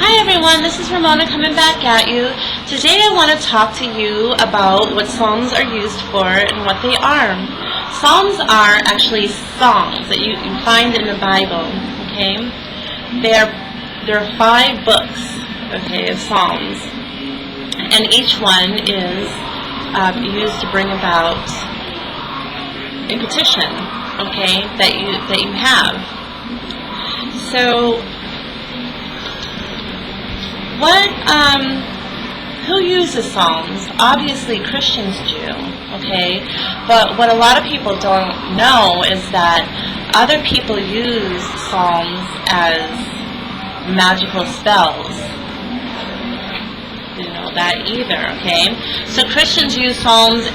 Hi everyone, this is Ramona coming back at you. Today I want to talk to you about what Psalms are used for and what they are. Psalms are actually songs that you find in the Bible, okay? There are 5 books, okay, of Psalms, and each one is used to bring about a petition, okay, that you have. So who uses Psalms? Obviously Christians do, okay? But what a lot of people don't know is that other people use Psalms as magical spells. You know that either, okay? So Christians use Psalms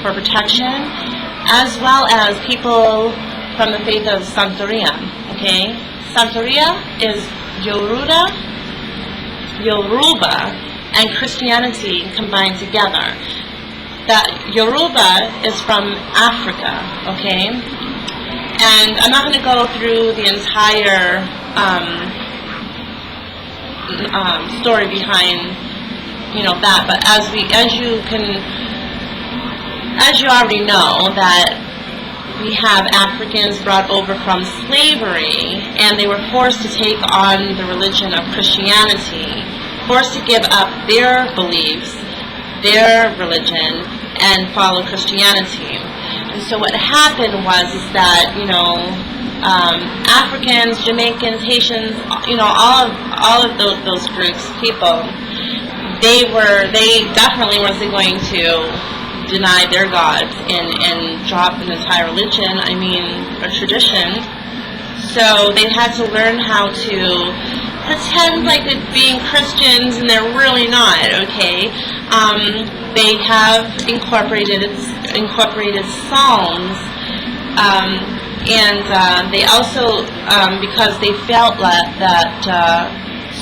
for protection, as well as people from the faith of Santeria, okay? Santeria is Yoruba and Christianity combined together. That Yoruba is from Africa, okay? And I'm not going to go through the entire story behind, that, but as you already know, that we have Africans brought over from slavery, and they were forced to take on the religion of Christianity, forced to give up their beliefs, their religion, and follow Christianity. And so what happened was that, Africans, Jamaicans, Haitians, all of those groups, people, they definitely wasn't going to deny their gods and drop an entire religion, or tradition. So they had to learn how to pretend like they're being Christians, and they're really not, okay? They have incorporated Psalms, and they also, because they felt that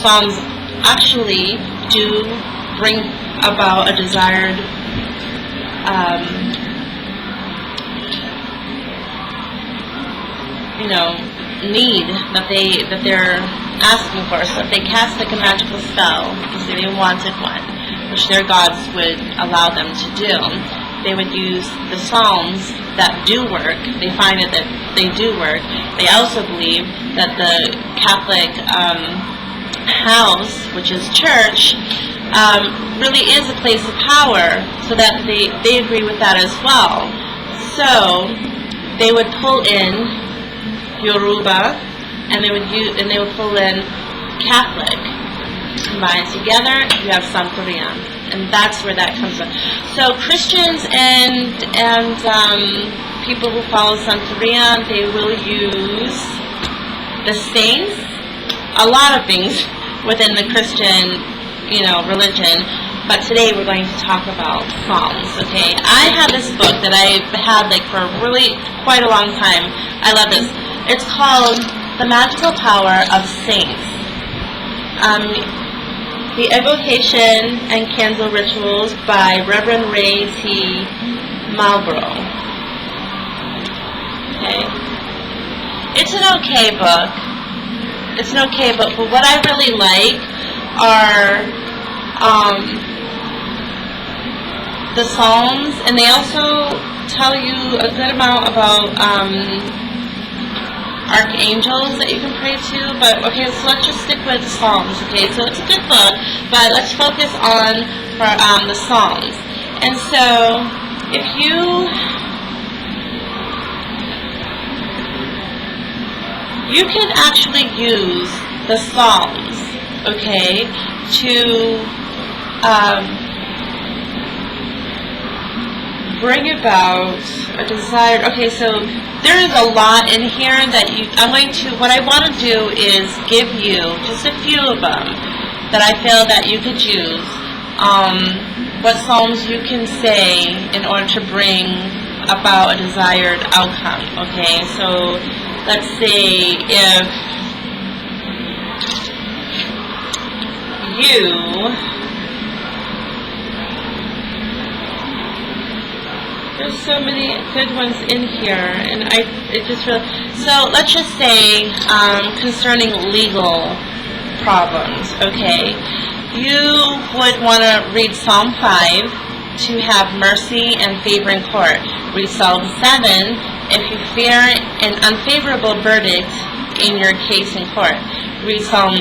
Psalms actually do bring about a desired need that they're asking for. So if they cast like a magical spell, because they wanted one, which their gods would allow them to do, they would use the Psalms that do work. They find it that they do work. They also believe that the Catholic house, which is church, really is a place of power, so that they agree with that as well. So they would pull in Yoruba, and they would pull in Catholic. Combined together, you have Santeria, and that's where that comes from. So Christians and people who follow Santeria, they will use the saints, a lot of things within the Christian religion, but today we're going to talk about Psalms, okay? I have this book that I've had for really quite a long time. I love this. It's called The Magical Power of Saints. The Evocation and Candle Rituals by Reverend Ray T. Marlborough. Okay. It's an okay book. But what I really like are the Psalms, and they also tell you a good amount about archangels that you can pray to. But okay, so let's just stick with the Psalms. Okay, so it's a good book, but let's focus on the Psalms. And so if you can actually use the Psalms, okay, to bring about a desired. Okay, so there is a lot in here that what I want to do is give you just a few of them that I feel that you could use. What Psalms you can say in order to bring about a desired outcome. Okay, so let's say if there's so many good ones in here, and so let's just say concerning legal problems, okay? You would want to read Psalm 5 to have mercy and favor in court. Read Psalm 7 if you fear an unfavorable verdict in your case in court. Read Psalm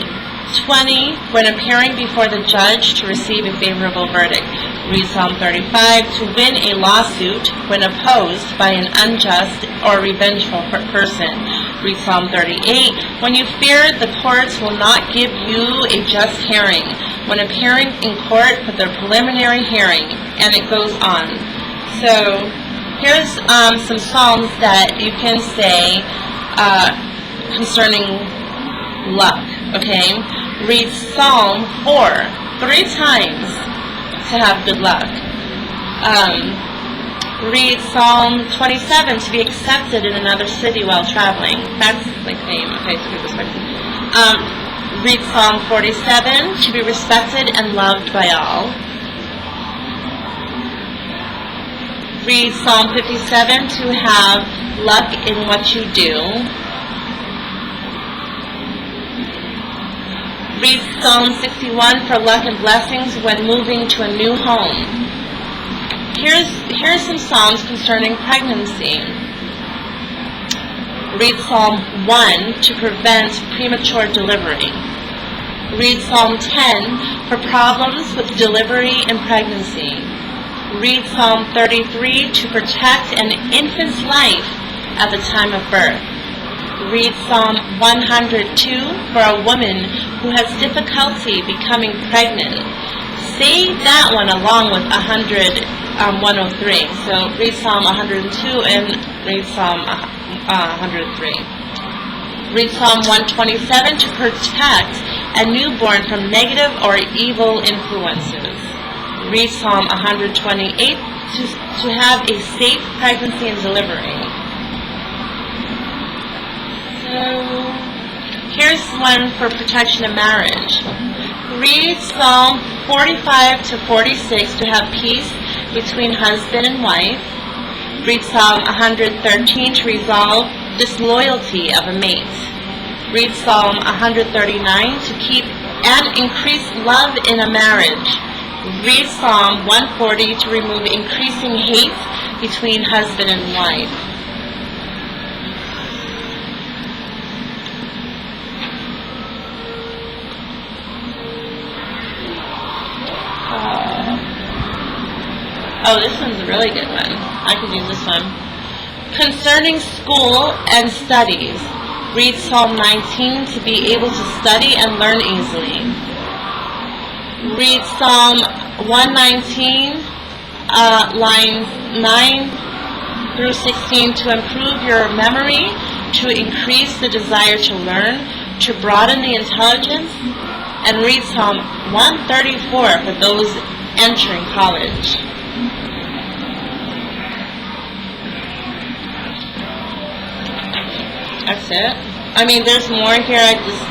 20 when appearing before the judge to receive a favorable verdict. Read Psalm 35 to win a lawsuit when opposed by an unjust or revengeful person. Read Psalm 38 when you fear the courts will not give you a just hearing. When appearing in court for the preliminary hearing, and it goes on. So here's some psalms that you can say concerning luck, okay? Read Psalm 4 3 times to have good luck. Read Psalm 27 to be accepted in another city while traveling. That's like name. Okay, so read this one. Read Psalm 47 to be respected and loved by all. Read Psalm 57 to have luck in what you do. Read Psalm 61 for luck and blessings when moving to a new home. Here's some psalms concerning pregnancy. Read Psalm 1 to prevent premature delivery. Read Psalm 10 for problems with delivery and pregnancy. Read Psalm 33 to protect an infant's life at the time of birth. Read Psalm 102 for a woman who has difficulty becoming pregnant. Say that one along with 103. So read Psalm 102 and read Psalm 103. Read Psalm 127 to protect a newborn from negative or evil influences. Read Psalm 128 to have a safe pregnancy and delivery. So here's one for protection of marriage. Read Psalm 45 to 46 to have peace between husband and wife. Read Psalm 113 to resolve disloyalty of a mate. Read Psalm 139 to keep and increase love in a marriage. Read Psalm 140 to remove increasing hate between husband and wife. Oh, this one's a really good one. I could use this one. Concerning school and studies, read Psalm 19 to be able to study and learn easily. Read Psalm 119, lines 9 through 16 to improve your memory, to increase the desire to learn, to broaden the intelligence, and read Psalm 134 for those entering college. That's it. I mean, there's more here. I just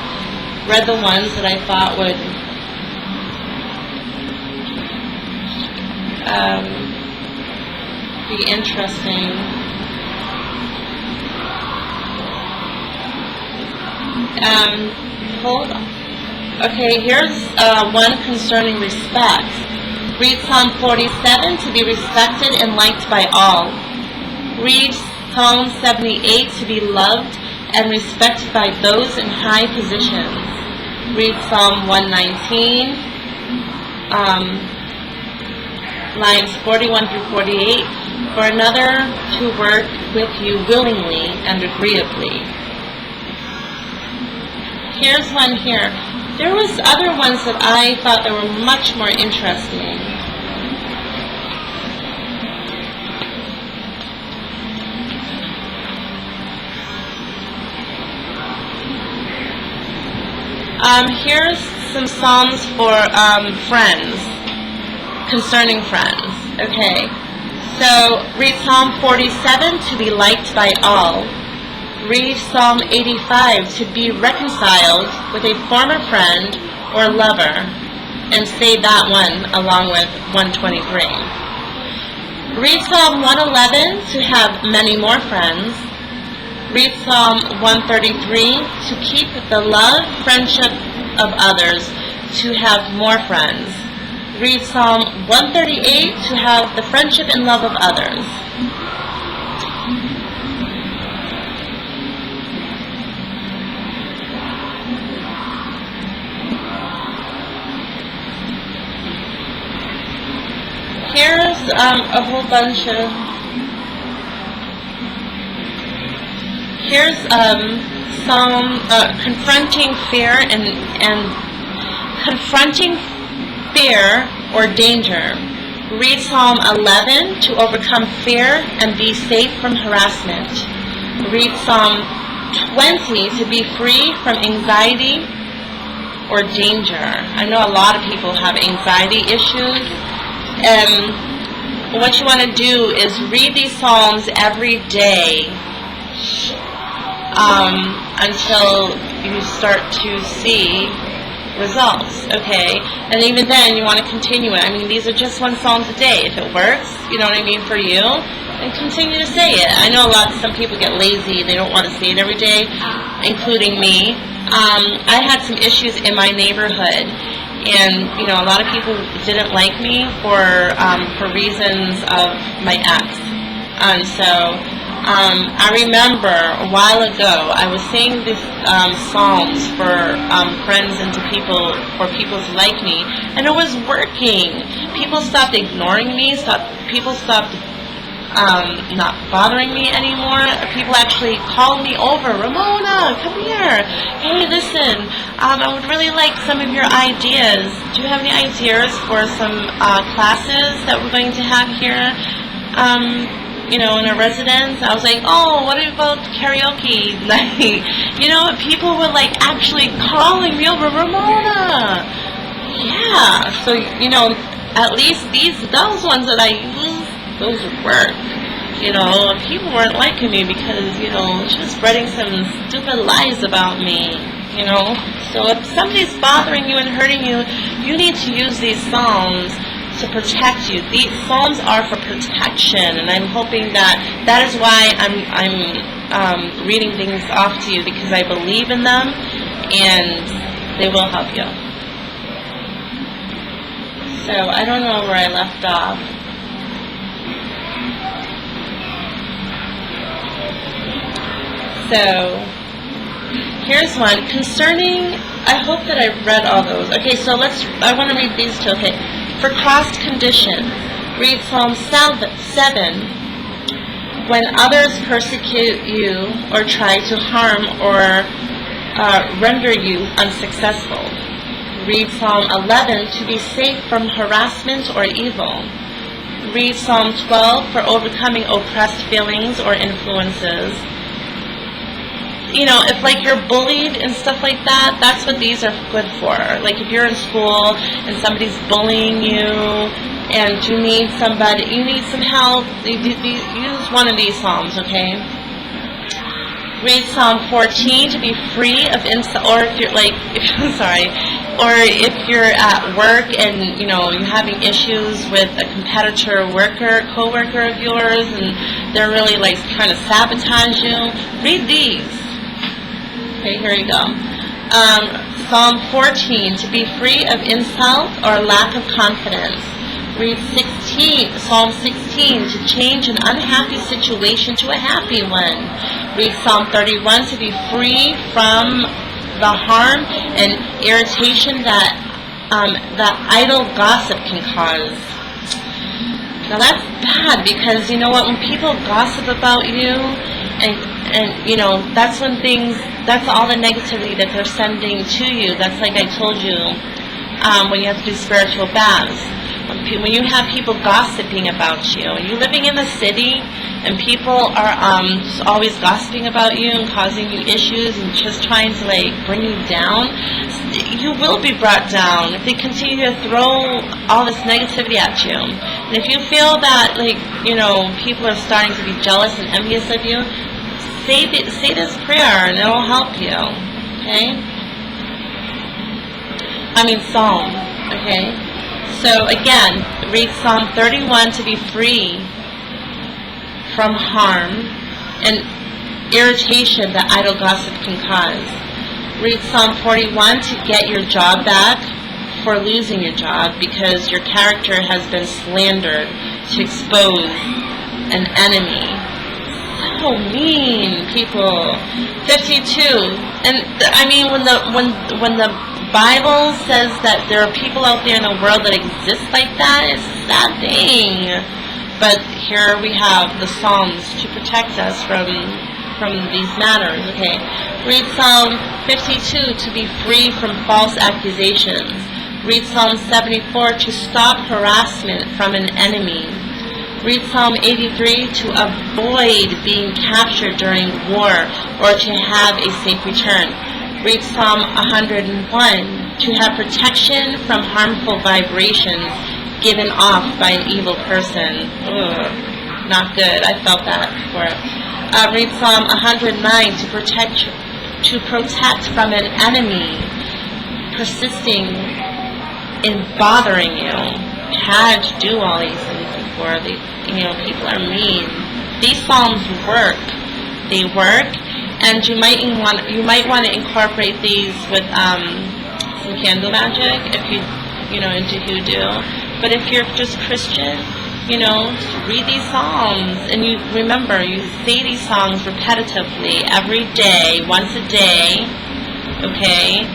read the ones that I thought would be interesting. Hold on. Okay, here's one concerning respect. Read Psalm 47 to be respected and liked by all. Read Psalm 78 to be loved and respected by those in high positions. Read Psalm 119, lines 41 through 48, for another to work with you willingly and agreeably. Here's one here. There was other ones that I thought that were much more interesting. Here's some psalms for friends, concerning friends. Okay, so read Psalm 47 to be liked by all. Read Psalm 85 to be reconciled with a former friend or lover, and say that one along with 123. Read Psalm 111 to have many more friends. Read Psalm 133 to keep the love, friendship of others to have more friends. Read Psalm 138 to have the friendship and love of others. Here's a whole bunch of... Here's Psalm confronting fear and confronting fear or danger. Read Psalm 11 to overcome fear and be safe from harassment. Read Psalm 20 to be free from anxiety or danger. I know a lot of people have anxiety issues, and what you want to do is read these Psalms every day until you start to see results, okay? And even then, you want to continue it. I mean, these are just one Psalms a day. If it works, you know what I mean, for you, then continue to say it. I know some people get lazy. They don't want to say it every day, including me. I had some issues in my neighborhood, and, you know, a lot of people didn't like me for reasons of my ex. And so I remember a while ago I was saying these psalms for friends and to people, for people to like me, and it was working. People stopped ignoring me. People stopped not bothering me anymore. People actually called me over. Ramona, come here. Hey, listen, I would really like some of your ideas. Do you have any ideas for some classes that we're going to have here? You know, in a residence? I was like, oh, what about karaoke night? You know, people were like actually calling me over, Ramona. Yeah, so, you know, at least those ones that I used, those work. You know, people weren't liking me because, you know, she was spreading some stupid lies about me, you know. So if somebody's bothering you and hurting you, you need to use these psalms to protect you. These psalms are for protection, and I'm hoping that is why I'm reading things off to you, because I believe in them and they will help you. So I don't know where I left off. So here's one concerning. I hope that I read all those. Okay, so I want to read these two. Okay. For crossed condition, read Psalm 7. When others persecute you or try to harm or render you unsuccessful. Read Psalm 11 to be safe from harassment or evil. Read Psalm 12 for overcoming oppressed feelings or influences. You know, if like you're bullied and stuff like that, that's what these are good for. Like if you're in school and somebody's bullying you and you need some help, use one of these psalms, okay? Read Psalm 14 to be free of insult, or if you're like, or if you're at work and, you know, you're having issues with a competitor co-worker of yours, and they're really like trying to sabotage you, read these. Okay, here we go. Psalm 14, to be free of insult or lack of confidence. Read Psalm 16, to change an unhappy situation to a happy one. Read Psalm 31, to be free from the harm and irritation that idle gossip can cause. Now that's bad, because you know what, when people gossip about you, and you know, that's all the negativity that they're sending to you. That's like I told you, when you have to do spiritual baths. When you have people gossiping about you, and you're living in the city, and people are just always gossiping about you and causing you issues and just trying to like bring you down, you will be brought down if they continue to throw all this negativity at you. And if you feel that, like, you know, people are starting to be jealous and envious of you, say this prayer and it will help you. Okay? Psalm. Okay? So again, read Psalm 31 to be free from harm and irritation that idle gossip can cause. Read Psalm 41 to get your job back for losing your job because your character has been slandered, to expose an enemy. So mean, people. 52. And I mean, when the Bible says that there are people out there in the world that exist like that, it's a sad thing. But here we have the Psalms to protect us from these matters. Okay, read Psalm 52 to be free from false accusations. Read Psalm 74 to stop harassment from an enemy. Read Psalm 83 to avoid being captured during war or to have a safe return. Read Psalm 101 to have protection from harmful vibrations given off by an evil person. Ugh, not good. I felt that before. Read Psalm 109 to protect from an enemy persisting in bothering you. Had to do all these things before. People are mean. These psalms work. They work, and you might want to incorporate these with some candle magic if you into hoodoo. But if you're just Christian, read these psalms, and you remember, you say these songs repetitively every day, once a day. Okay.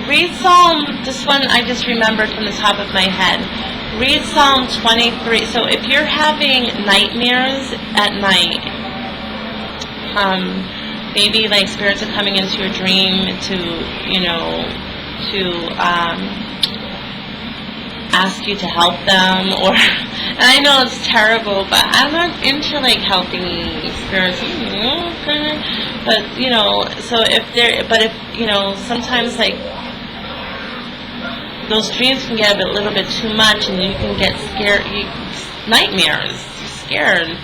Read Psalm, this one I just remembered from the top of my head. Read Psalm 23. So if you're having nightmares at night, maybe like spirits are coming into your dream to ask you to help them, and I know it's terrible, but I'm not into like helping spirits, but so if sometimes like those dreams can get a little bit too much, and you can get scared, nightmares, you're scared.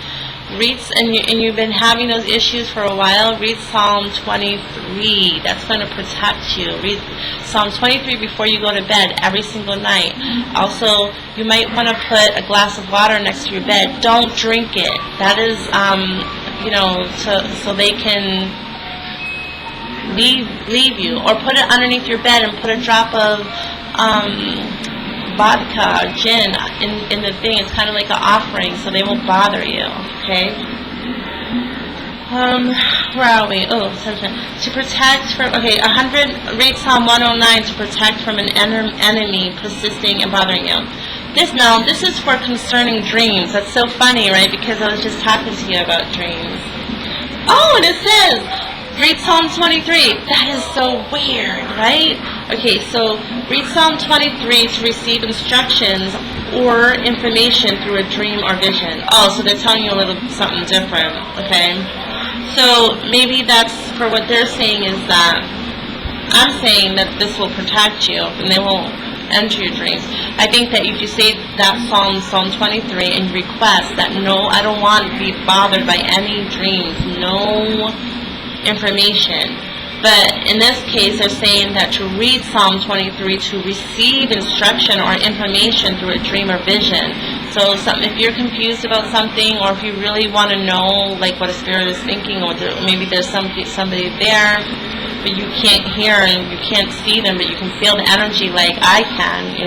And you've been having those issues for a while, read Psalm 23. That's going to protect you. Read Psalm 23 before you go to bed every single night. Also, you might want to put a glass of water next to your bed. Don't drink it. That is, so they can leave you. Or put it underneath your bed and put a drop of vodka or gin in the thing. It's kind of like an offering, so they won't bother you. Okay. Where are we? Oh, to protect from. Okay, 100. Read Psalm 109 to protect from an enemy persisting and bothering you. This is for concerning dreams. That's so funny, right? Because I was just talking to you about dreams. Oh, and it says. Read Psalm 23. That is so weird, right? Okay, so read Psalm 23 to receive instructions or information through a dream or vision. Oh, so they're telling you a little something different, okay? So maybe that's for what they're saying is that I'm saying that this will protect you and they won't enter your dreams. I think that if you say that Psalm 23, and you request that, no, I don't want to be bothered by any dreams, no information. But in this case, they're saying that to read Psalm 23 to receive instruction or information through a dream or vision. So if you're confused about something, or if you really want to know like what a spirit is thinking, or maybe there's somebody there, but you can't hear and you can't see them, but you can feel the energy like I can,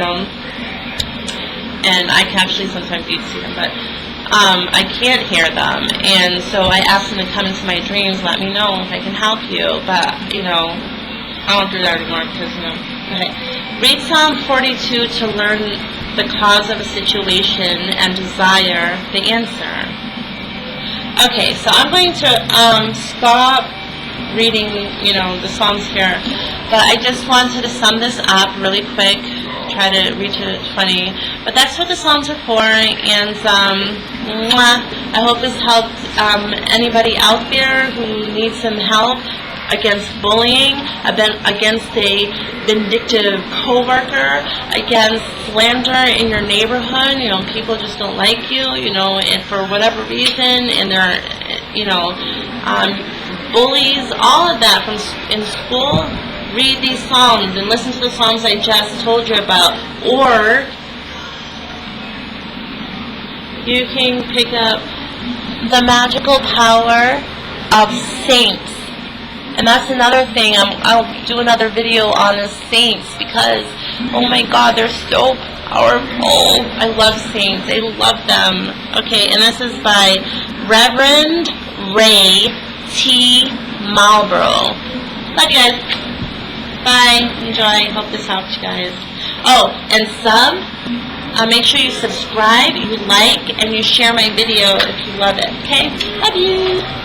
and I can actually sometimes see them, but I can't hear them, and so I ask them to come into my dreams, let me know if I can help you, but, I don't do that anymore, because, okay. Read Psalm 42 to learn the cause of a situation and desire the answer. Okay, so I'm going to stop reading, the Psalms here, but I just wanted to sum this up really quick, try to reach it 20, but that's what the Psalms are for, and I hope this helped anybody out there who needs some help against bullying, against a vindictive coworker, against slander in your neighborhood. People just don't like you, and for whatever reason, and they're, bullies, all of that in school. Read these Psalms and listen to the Psalms I just told you about. Or you can pick up the magical power of saints. And that's another thing. I'll do another video on the saints because, oh my God, they're so powerful. I love saints. I love them. Okay, and this is by Reverend Ray T. Marlborough. Love you guys. Bye. Enjoy. Hope this helps you guys. Oh, and make sure you subscribe, you like, and you share my video if you love it. Okay? Love you.